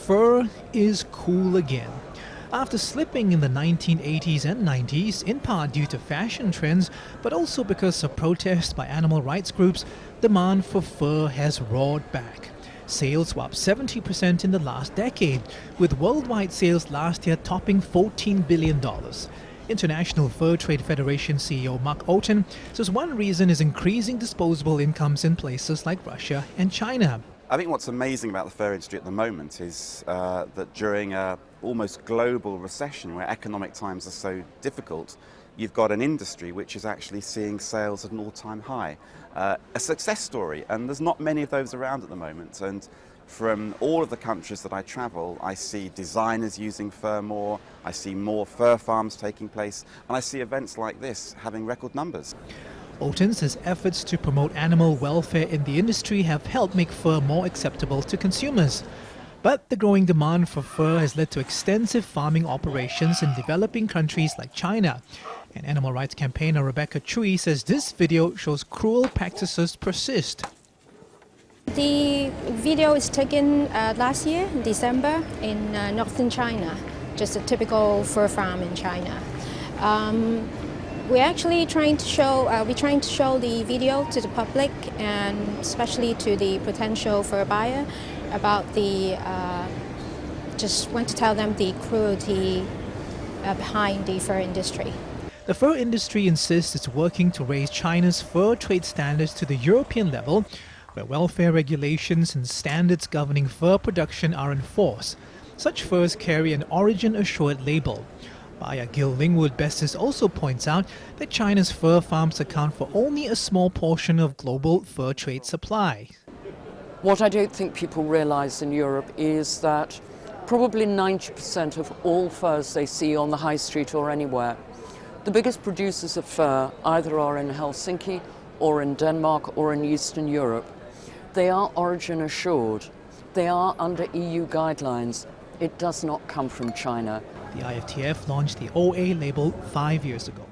Fur is cool again. After slipping in the 1980s and 90s, in part due to fashion trends, but also because of protests by animal rights groups, demand for fur has roared back. Sales were up 70% in the last decade, with worldwide sales last year topping $14 billion. International Fur Trade Federation CEO Mark Otten says one reason is increasing disposable incomes in places like Russia and China. I think what's amazing about the fur industry at the moment is that during an almost global recession where economic times are so difficult, you've got an industry which is actually seeing sales at an all-time high. A success story, and there's not many of those around at the moment. And from all of the countries that I travel, I see designers using fur more, I see more fur farms taking place, and I see events like this having record numbers. Otten says efforts to promote animal welfare in the industry have helped make fur more acceptable to consumers. But the growing demand for fur has led to extensive farming operations in developing countries like China. And animal rights campaigner Rebecca Chui says this video shows cruel practices persist. The video is taken last year in December in northern China, just a typical fur farm in China. We're actually trying to show the video to the public and especially to the potential fur buyer about just want to tell them the cruelty behind the fur industry. The fur industry insists it's working to raise China's fur trade standards to the European level, where welfare regulations and standards governing fur production are enforced. Such furs carry an origin-assured label. Buyer Gil Lingwood-Bessis also points out that China's fur farms account for only a small portion of global fur trade supply. What I don't think people realise in Europe is that probably 90% of all furs they see on the high street or anywhere, the biggest producers of fur either are in Helsinki or in Denmark or in Eastern Europe. They are origin assured. They are under EU guidelines. It does not come from China. The IFTF launched the OA label 5 years ago.